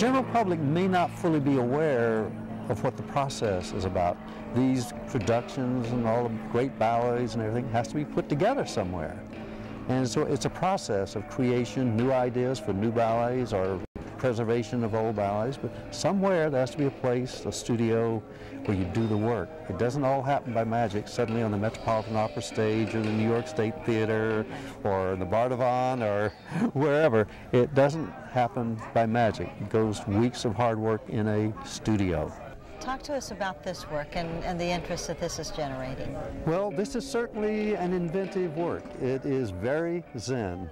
general public may not fully be aware of what the process is about. These productions and all the great ballets and everything has to be put together somewhere. And so it's a process of creation, new ideas for new ballets or preservation of old ballets, but somewhere there has to be a place, a studio, where you do the work. It doesn't all happen by magic, suddenly on the Metropolitan Opera stage or the New York State Theater or the Bardavon or wherever. It doesn't happen by magic. It goes weeks of hard work in a studio. Talk to us about this work and the interest that this is generating. Well, this is certainly an inventive work. It is very Zen.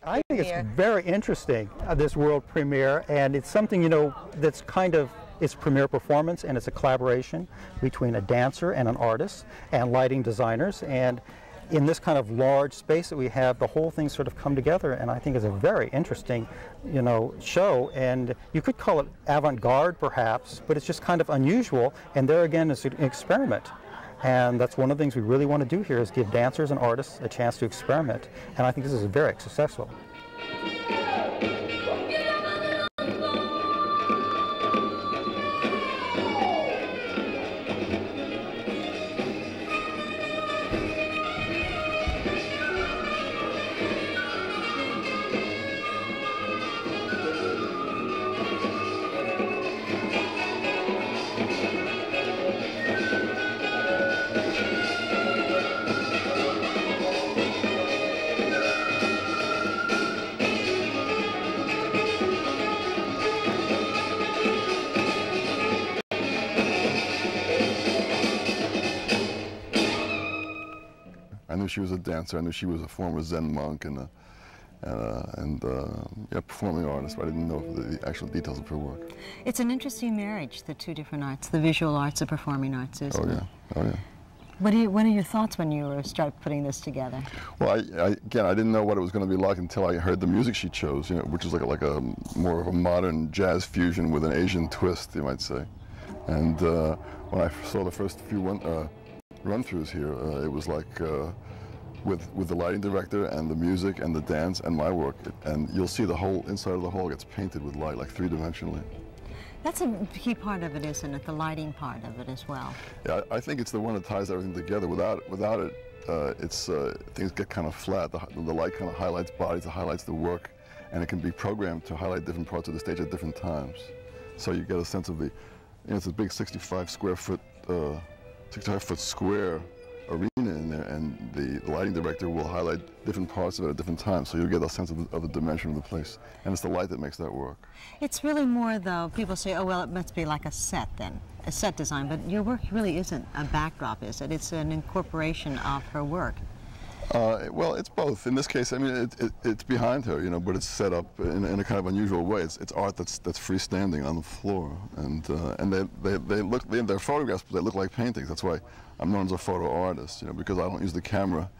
I think it's very interesting, this world premiere, and it's something, you know, that's kind of its premiere performance, and it's a collaboration between a dancer and an artist and lighting designers, and in this kind of large space that we have, the whole thing sort of come together, and I think it's a very interesting, you know, show, and you could call it avant-garde perhaps, but it's just kind of unusual, and there again it's an experiment. And that's one of the things we really want to do here, is give dancers and artists a chance to experiment. And I think this is very successful. I knew she was a dancer. I knew she was a former Zen monk and yeah, performing artist, but I didn't know the actual details of her work. It's an interesting marriage, the two different arts, the visual arts, the performing arts, isn't it? Oh yeah. What are your thoughts when you start putting this together? Well, again, I didn't know what it was going to be like until I heard the music she chose, you know, which is like a more of a modern jazz fusion with an Asian twist, you might say. And when I saw the first few run-throughs here, it was like with the lighting director and the music and the dance and my work, and you'll see the whole inside of the hall gets painted with light, like three-dimensionally. That's a key part of it, isn't it? The lighting part of it as well. Yeah, I think it's the one that ties everything together. Without it, things get kind of flat. The light kind of highlights bodies, it highlights the work, and it can be programmed to highlight different parts of the stage at different times. So you get a sense of the, you know, it's a big 65-foot square arena in there, and the lighting director will highlight different parts of it at different times, so you'll get a sense of the dimension of the place. And it's the light that makes that work. It's really more, though, people say, oh, well, it must be like a set then, a set design, but your work really isn't a backdrop, is it? It's an incorporation of her work. Well, it's both. In this case, I mean, it's behind her, you know, but it's set up in a kind of unusual way. It's art that's freestanding on the floor, and they're photographs, but they look like paintings. That's why I'm known as a photo artist, you know, because I don't use the camera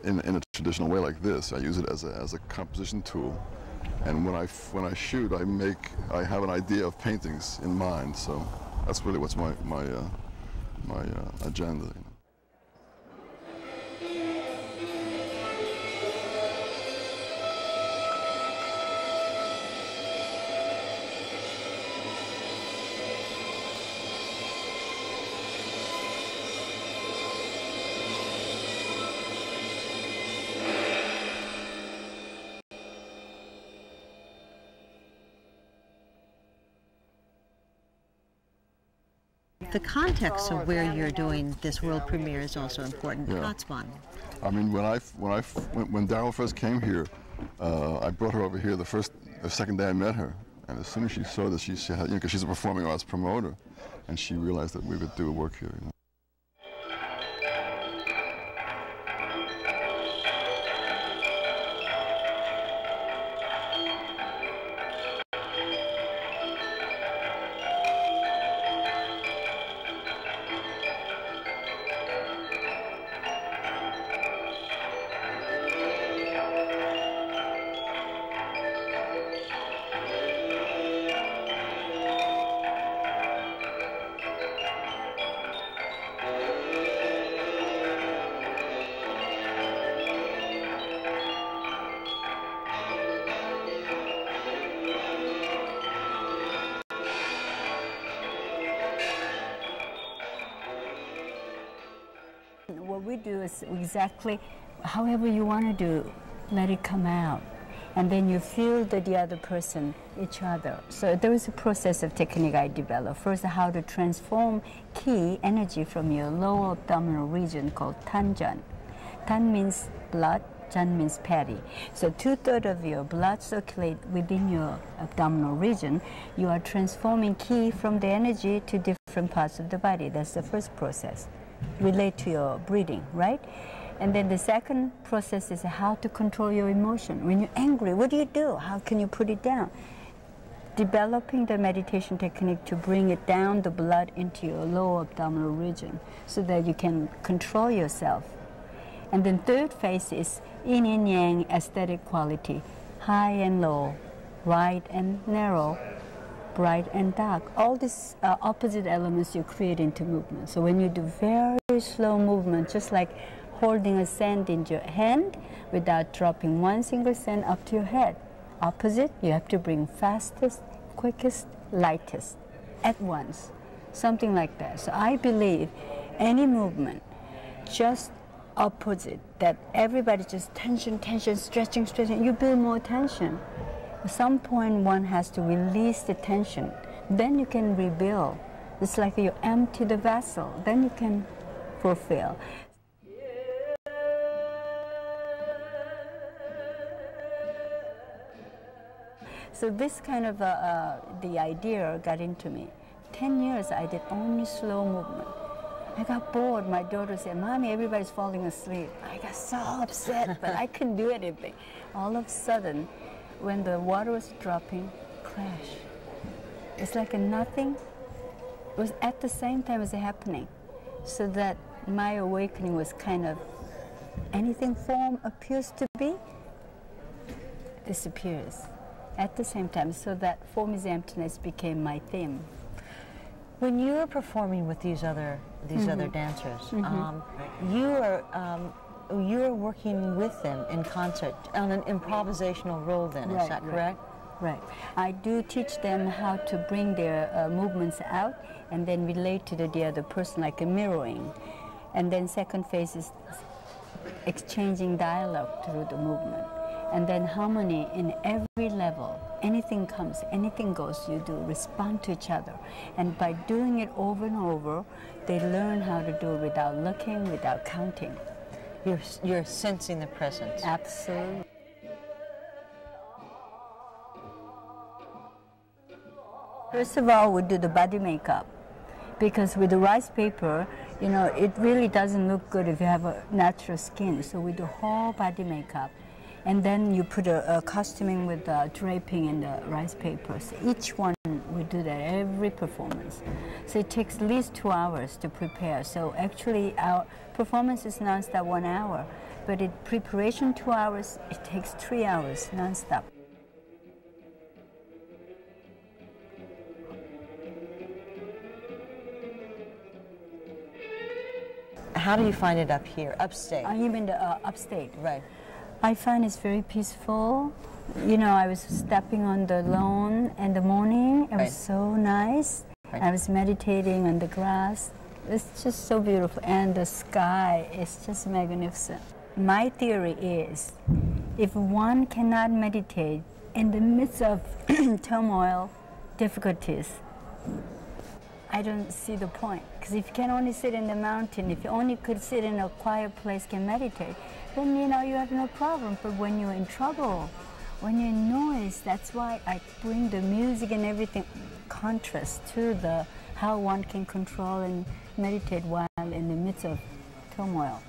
in a traditional way like this. I use it as a composition tool, and when I shoot, I have an idea of paintings in mind. So that's really what's my agenda. You know. The context of where you're doing this world premiere is also important. Yeah. Kaatsbaan. I mean, when Daryl first came here, I brought her over here the second day I met her, and as soon as she saw that she had, you know, because she's a performing arts promoter, and she realized that we would do work here. You know. What we do is exactly however you want to do, let it come out. And then you feel that the other person, each other. So there is a process of technique I developed. First, how to transform ki energy from your lower abdominal region called tanjan. Tan means blood, jan means patty. So 2/3 of your blood circulate within your abdominal region. You are transforming ki from the energy to different parts of the body. That's the first process. Relate to your breathing, right? And then the second process is how to control your emotion. When you're angry, what do? How can you put it down? Developing the meditation technique to bring it down the blood into your lower abdominal region so that you can control yourself. And then third phase is yin and yang aesthetic quality, high and low, wide and narrow, bright and dark. All these opposite elements you create into movement. So when you do very slow movement, just like holding a sand in your hand without dropping one single sand up to your head. Opposite, you have to bring fastest, quickest, lightest at once. Something like that. So I believe any movement, just opposite, that everybody just tension, tension, stretching, stretching, you build more tension. At some point one has to release the tension. Then you can rebuild. It's like you empty the vessel, then you can fulfill. So this kind of the idea got into me. 10 years I did only slow movement. I got bored. My daughter said, "Mommy, everybody's falling asleep." I got so upset, but I couldn't do anything. All of a sudden, when the water was dropping, crash. It's like a nothing. It was at the same time as it happening. So that my awakening was kind of, anything form appears to be, disappears at the same time. So that form is emptiness became my theme. When you are performing with these other dancers, you are working with them in concert on an improvisational role. Then is that correct? Right. I do teach them how to bring their movements out and then relate to the other person, like a mirroring. And then second phase is exchanging dialogue through the movement. And then harmony in every level. Anything comes, anything goes, you do respond to each other. And by doing it over and over, they learn how to do it without looking, without counting. You're sensing the presence. Absolutely. First of all, we do the body makeup. Because with the rice paper, you know, it really doesn't look good if you have a natural skin. So we do whole body makeup. And then you put a costuming with draping in the rice papers. Each one, we do that every performance. So it takes at least 2 hours to prepare. So actually our performance is non-stop 1 hour, but in preparation 2 hours, it takes 3 hours non-stop. How do you find it up here, upstate? You mean the upstate? Right. I find it's very peaceful. You know, I was stepping on the lawn in the morning. It was so nice. Right. I was meditating on the grass. It's just so beautiful. And the sky is just magnificent. My theory is, if one cannot meditate in the midst of turmoil, difficulties, I don't see the point. Because if you can only sit in the mountain, if you only could sit in a quiet place, can meditate, then you know you have no problem. But when you're in trouble, when you're in noise, that's why I bring the music and everything contrast to the how one can control and meditate while in the midst of turmoil.